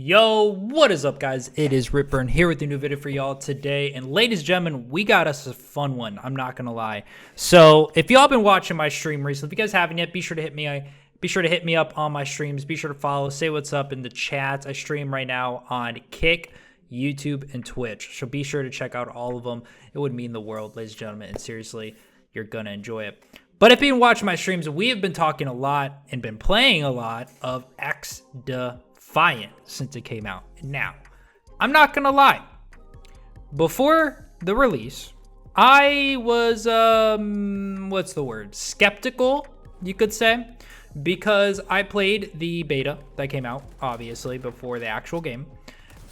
Yo, what is up, guys? It is Ripburn here with a new video for y'all today. And ladies and gentlemen, we got us a fun one. I'm not gonna lie. So if y'all been watching my stream recently, if you guys haven't yet, be sure to hit me up on my streams. Be sure to follow, say what's up in the chats. I stream right now on Kick, YouTube, and Twitch. So be sure to check out all of them. It would mean the world, ladies and gentlemen. And seriously, you're gonna enjoy it. But if you've been watching my streams, we have been talking a lot and been playing a lot of XDefiant since it came out. Now, I'm not gonna lie. Before the release, I was, skeptical, you could say, because I played the beta that came out, obviously, before the actual game.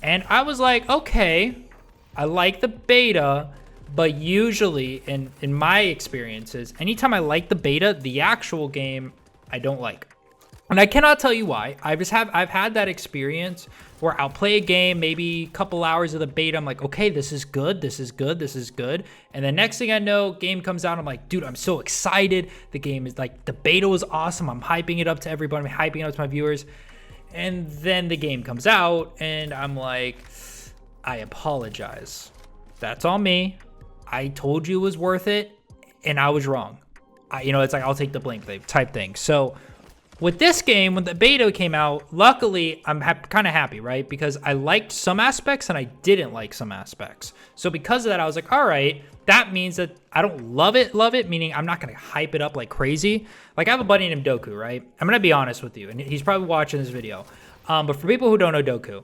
And I was like, okay, I like the beta, but usually, in my experiences, anytime I like the beta, the actual game, I don't like. And I cannot tell you why. I've had that experience where I'll play a game, maybe a couple hours of the beta. I'm like, okay, this is good, this is good, this is good. And the next thing I know, game comes out. I'm like, dude, I'm so excited. The game is like, the beta was awesome. I'm hyping it up to everybody. I'm hyping it up to my viewers. And then the game comes out and I'm like, I apologize. That's on me. I told you it was worth it and I was wrong. It's like, I'll take the blame type thing. So with this game, when the beta came out, luckily, I'm kind of happy, right? Because I liked some aspects and I didn't like some aspects. So because of that, I was like, all right, that means that I don't love it, meaning I'm not going to hype it up like crazy. Like, I have a buddy named Doku, right? I'm going to be honest with you, and he's probably watching this video. But for people who don't know Doku,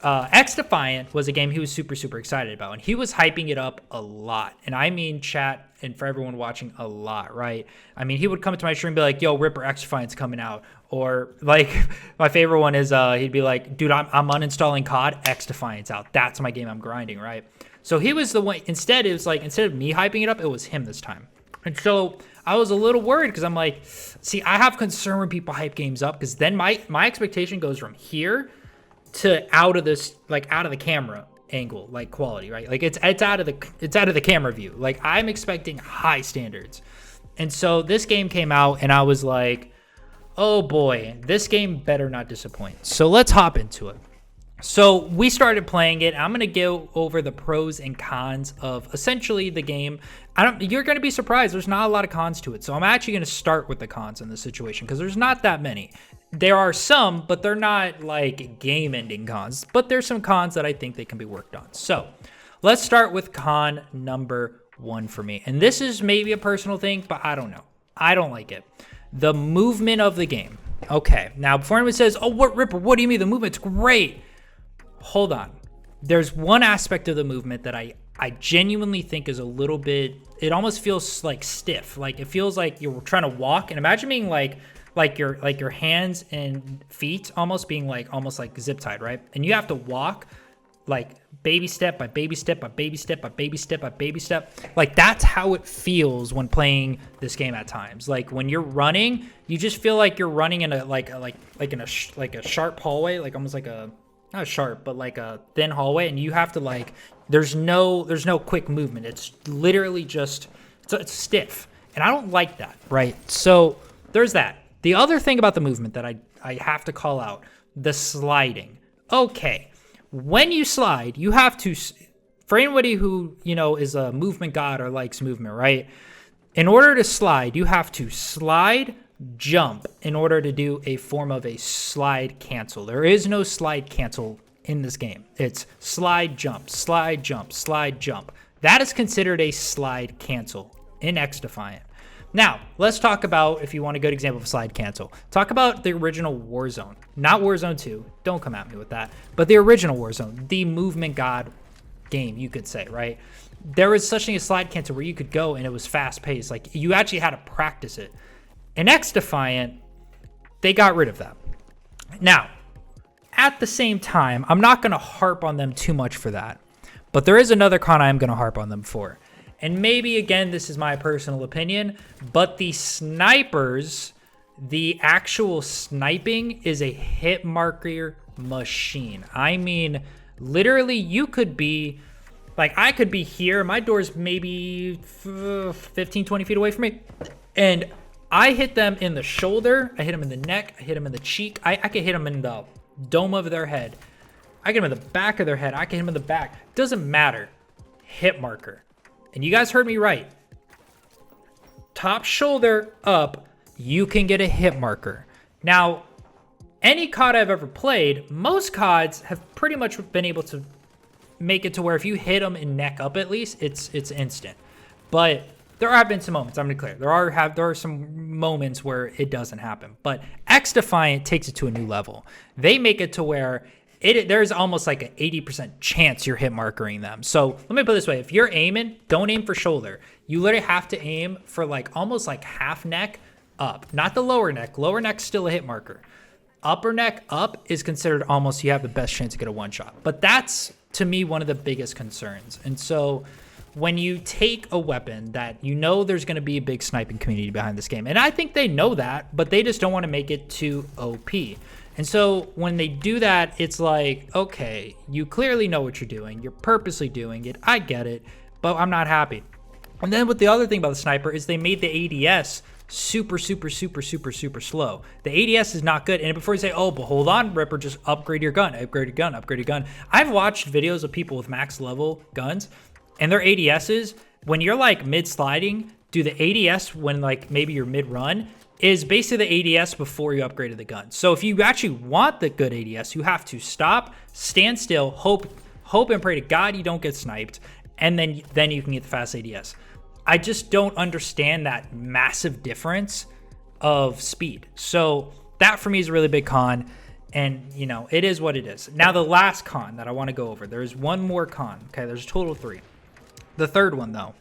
XDefiant was a game he was super excited about, and he was hyping it up a lot. And I mean, chat, and for everyone watching, a lot, right? I mean, he would come to my stream and be like, yo, Ripper, XDefiant's coming out. Or like, my favorite one is he'd be like, dude, I'm uninstalling COD, XDefiant's out. That's my game I'm grinding, right? So he was the one. Instead of me hyping it up, it was him this time. And so I was a little worried because I'm like, see, I have concern when people hype games up, because then my expectation goes from here to out of the camera angle, like quality, right? Like it's out of the camera view. Like, I'm expecting high standards. And so this game came out and I was like, oh boy, this game better not disappoint. So let's hop into it. So we started playing it. I'm going to go over the pros and cons of essentially the game. You're going to be surprised. There's not a lot of cons to it. So I'm actually going to start with the cons in this situation because there's not that many. There are some, but they're not like game-ending cons. But there's some cons that I think they can be worked on. So let's start with con number 1 for me. And this is maybe a personal thing, but I don't know. I don't like it. The movement of the game. Okay, now before anyone says, oh, what Ripper, what do you mean the movement's great? Hold on. There's one aspect of the movement that I genuinely think is a little bit, it almost feels like stiff. Like, it feels like you're trying to walk, and imagine being like your hands and feet almost being almost like zip tied, right? And you have to walk like baby step by baby step by baby step by baby step by baby step. Like, that's how it feels when playing this game at times. Like, when you're running, you just feel like you're running in a like a sharp hallway, like almost like a, not sharp, but like a thin hallway, and you have to there's no quick movement. It's literally just it's stiff, and I don't like that, right? So there's that. The other thing about the movement that I have to call out, the sliding. Okay, when you slide, you have to, for anybody who is a movement god or likes movement, right? In order to slide, you have to slide, jump in order to do a form of a slide cancel. There is no slide cancel in this game. It's slide, jump, slide, jump, slide, jump. That is considered a slide cancel in XDefiant. Now, let's talk about, if you want a good example of slide cancel, talk about the original Warzone. Not Warzone 2. Don't come at me with that. But the original Warzone, the movement god game, you could say, right? There was such a thing as slide cancel where you could go and it was fast paced. Like, you actually had to practice it. In XDefiant, they got rid of that. Now, at the same time, I'm not going to harp on them too much for that. But there is another con I am going to harp on them for. And maybe, again, this is my personal opinion, but the snipers, the actual sniping is a hit marker machine. I mean, literally, you could be, like, I could be here. My door's maybe 15, 20 feet away from me. And I hit them in the shoulder. I hit them in the neck. I hit them in the cheek. I could hit them in the dome of their head. I get him in the back of their head. I get him in the back. Doesn't matter. Hit marker. And you guys heard me right. Top shoulder up, you can get a hit marker. Now, any COD I've ever played, most CODs have pretty much been able to make it to where if you hit them in neck up at least, it's instant. But there have been some moments, I'm gonna be clear. There are some moments where it doesn't happen. But XDefiant takes it to a new level. They make it to where there's almost like an 80% chance you're hit markering them. So let me put it this way. If you're aiming, don't aim for shoulder. You literally have to aim for like almost like half neck up. Not the lower neck. Lower neck's still a hit marker. Upper neck up is considered almost you have the best chance to get a one shot. But that's, to me, one of the biggest concerns. And so when you take a weapon that you know there's going to be a big sniping community behind this game, and I think they know that, but they just don't want to make it too OP. And so when they do that, it's like, okay, you clearly know what you're doing. You're purposely doing it. I get it, but I'm not happy. And then with the other thing about the sniper is they made the ADS super slow. The ADS is not good. And before you say, oh, but hold on, Ripper, just upgrade your gun, upgrade your gun, upgrade your gun. I've watched videos of people with max level guns and their ADSs, when you're like mid sliding, do the ADS when like maybe you're mid run, is basically the ADS before you upgraded the gun. So if you actually want the good ADS, you have to stop, stand still, hope and pray to God you don't get sniped, and then you can get the fast ADS. I just don't understand that massive difference of speed. So that for me is a really big con, and you know, it is what it is. Now the last con that I want to go over, there's one more con. Okay, there's a total of 3. The third one though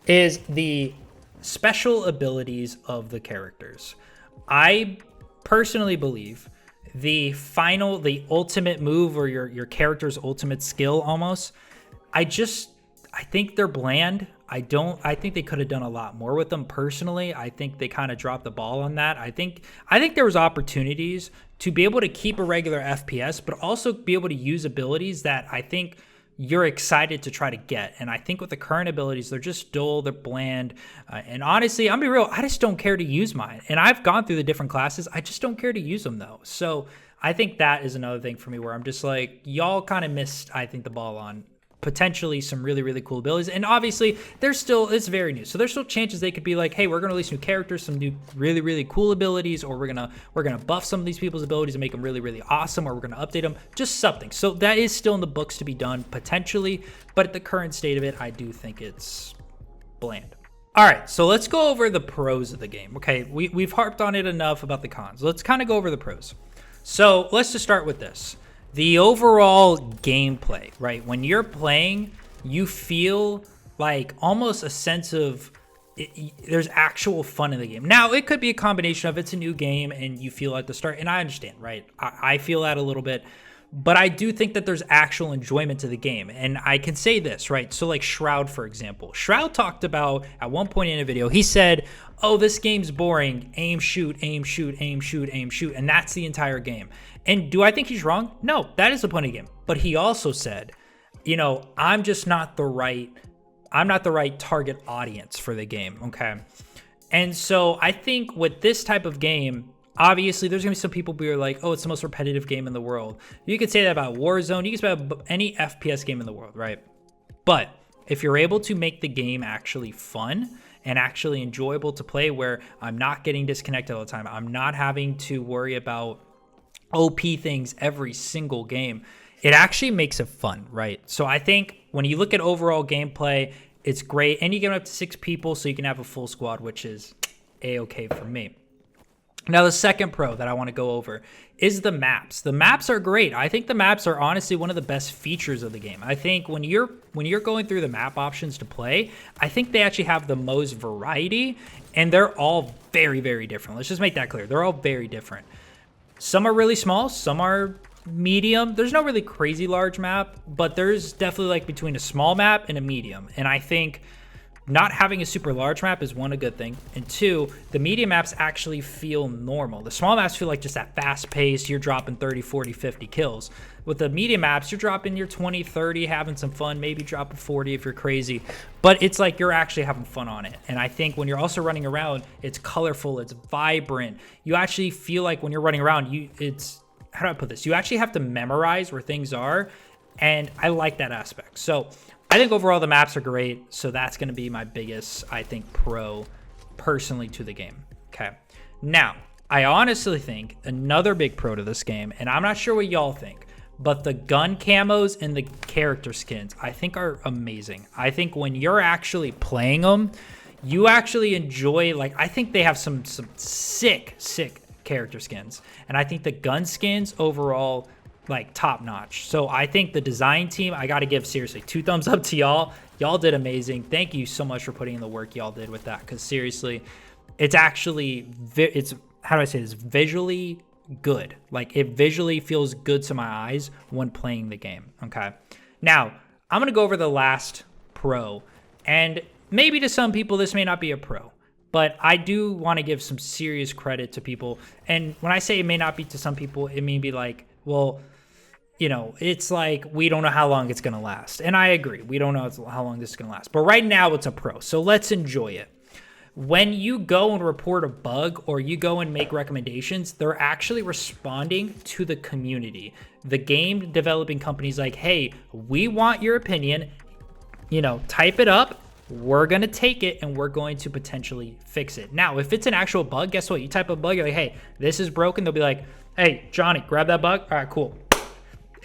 is the special abilities of the characters. I personally believe the ultimate move, or your character's ultimate skill almost, I think they're bland. I think they could have done a lot more with them personally. I think they kind of dropped the ball on that. I think there was opportunities to be able to keep a regular FPS, but also be able to use abilities that I think you're excited to try to get. And I think with the current abilities, they're just dull, they're bland. And honestly, I'm gonna be real, I just don't care to use mine. And I've gone through the different classes. I just don't care to use them though. So I think that is another thing for me where I'm just like, y'all kind of missed, I think, the ball on potentially some really cool abilities. And obviously it's very new, so there's still chances they could be like, hey, we're gonna release new characters, some new really cool abilities, or we're gonna buff some of these people's abilities and make them really awesome, or we're gonna update them, just something. So that is still in the books to be done potentially, but at the current state of it, I do think it's bland. All right, so let's go over the pros of the game. Okay, we've harped on it enough about the cons. Let's kind of go over the pros. So let's just start with this. The overall gameplay, right? When you're playing, you feel like almost a sense of there's actual fun in the game. Now, it could be a combination of it's a new game and you feel at the start, and I understand, right? I feel that a little bit, but I do think that there's actual enjoyment to the game. And I can say this, right? So like Shroud, for example. Shroud talked about, at one point in a video, he said, oh, this game's boring. Aim, shoot, aim, shoot, aim, shoot, aim, shoot. And that's the entire game. And do I think he's wrong? No, that is the point of the game. But he also said, you know, I'm not the right target audience for the game, okay? And so I think with this type of game, obviously there's gonna be some people who are like, oh, it's the most repetitive game in the world. You could say that about Warzone, you could say that about any FPS game in the world, right? But if you're able to make the game actually fun and actually enjoyable to play, where I'm not getting disconnected all the time, I'm not having to worry about OP things every single game, it actually makes it fun, right? So I think when you look at overall gameplay, it's great. And you get up to 6 people, so you can have a full squad, which is A-okay for me. Now, the second pro that I want to go over is the maps. The maps are great. I think the maps are honestly one of the best features of the game. I think when you're going through the map options to play, I think they actually have the most variety, and they're all very different. Let's just make that clear. They're all very different. Some are really small, some are medium. There's no really crazy large map, but there's definitely like between a small map and a medium. And I think not having a super large map is, one, a good thing, and 2, the medium maps actually feel normal. The small maps feel like just that fast pace, you're dropping 30, 40, 50 kills. With the medium maps, you're dropping your 20, 30, having some fun, maybe drop a 40 if you're crazy, but it's like you're actually having fun on it. And I think when you're also running around, it's colorful, it's vibrant. You actually feel like when you're running around, it's how do I put this? You actually have to memorize where things are, and I like that aspect. So I think overall the maps are great. So that's going to be my biggest, I think, pro personally to the game. Okay. Now, I honestly think another big pro to this game, and I'm not sure what y'all think, but the gun camos and the character skins, I think are amazing. I think when you're actually playing them, you actually enjoy, like, I think they have some sick character skins. And I think the gun skins overall, like, top notch. So I think the design team, I got to give seriously 2 thumbs up to y'all. Y'all did amazing. Thank you so much for putting in the work y'all did with that. Because seriously, it's actually, it's, how do I say this? Visually good. Like, it visually feels good to my eyes when playing the game. Okay. Now, I'm going to go over the last pro. And maybe to some people, this may not be a pro. But I do want to give some serious credit to people. And when I say it may not be to some people, it may be like, well, you know, it's like we don't know how long it's going to last. And I agree. We don't know how long this is going to last. But right now it's a pro. So let's enjoy it. When you go and report a bug or you go and make recommendations, they're actually responding to the community. The game developing company's like, hey, we want your opinion. You know, type it up. We're going to take it and we're going to potentially fix it. Now, if it's an actual bug, guess what? You type a bug, you're like, hey, this is broken. They'll be like, hey, Johnny, grab that bug. All right, cool.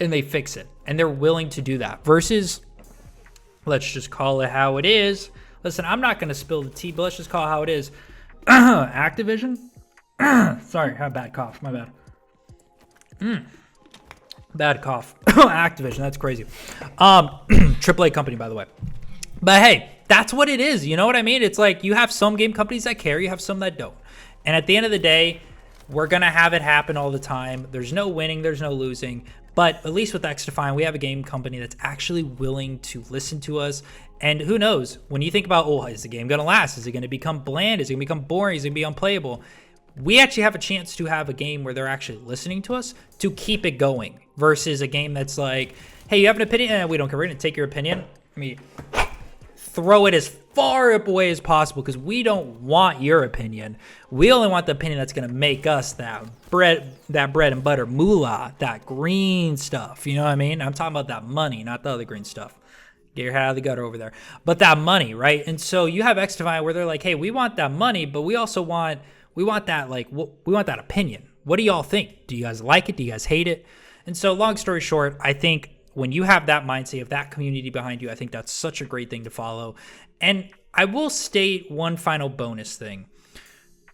And they fix it. And they're willing to do that. Versus, let's just call it how it is. Listen, I'm not going to spill the tea, but let's just call it how it is. Activision? Sorry, I had a bad cough. My bad. Bad cough. Activision, that's crazy. AAA company, by the way. But hey, that's what it is. You know what I mean? It's like you have some game companies that care, you have some that don't. And at the end of the day, we're going to have it happen all the time. There's no winning, there's no losing. But at least with XDefiant, we have a game company that's actually willing to listen to us. And who knows, when you think about, oh, is the game going to last? Is it going to become bland? Is it going to become boring? Is it going to be unplayable? We actually have a chance to have a game where they're actually listening to us to keep it going versus a game that's like, hey, you have an opinion? We don't care. We're going to take your opinion. I mean, throw it as far away as possible because we don't want your opinion. We only want the opinion that's going to make us that bread and butter moolah, that green stuff. You know what I mean? I'm talking about that money, not the other green stuff. Get your head out of the gutter over there. But that money, right? And so you have XDefiant where they're like, hey, we want that money, but we also want that, like, we want that opinion. What do y'all think? Do you guys like it? Do you guys hate it? And so long story short, I think when you have that mindset of that community behind you, I think that's such a great thing to follow. And I will state one final bonus thing.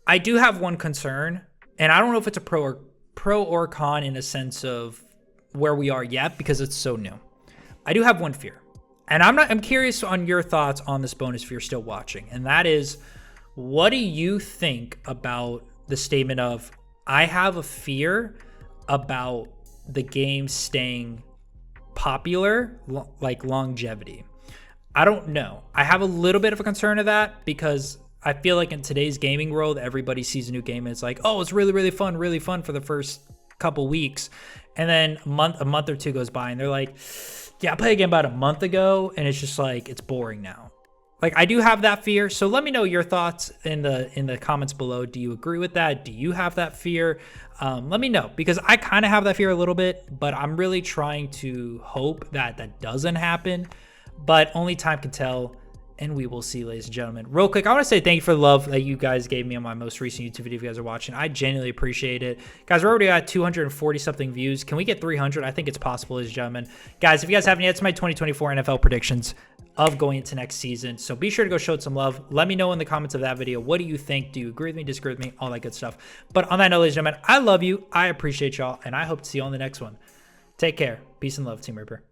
I do have one concern, and I don't know if it's a pro or con in a sense of where we are yet because it's so new. I do have one fear. And I'm curious on your thoughts on this bonus if you're still watching. And that is, what do you think about the statement of, I have a fear about the game staying popular, like longevity? I don't know. I have a little bit of a concern of that because I feel like in today's gaming world, everybody sees a new game and it's like, oh, it's really fun for the first couple weeks. And then a month or two goes by and they're like, yeah, I played a game about a month ago and it's just like, it's boring now. Like, I do have that fear. So let me know your thoughts in the comments below. Do you agree with that? Do you have that fear? Let me know because I kind of have that fear a little bit, but I'm really trying to hope that that doesn't happen, but only time can tell. And we will see, ladies and gentlemen. Real quick, I want to say thank you for the love that you guys gave me on my most recent YouTube video if you guys are watching. I genuinely appreciate it. Guys, we're already at 240-something views. Can we get 300? I think it's possible, ladies and gentlemen. Guys, if you guys haven't yet, it's my 2024 NFL predictions of going into next season. So be sure to go show it some love. Let me know in the comments of that video. What do you think? Do you agree with me, disagree with me? All that good stuff. But on that note, ladies and gentlemen, I love you. I appreciate y'all, and I hope to see you on the next one. Take care. Peace and love, Team Reaper.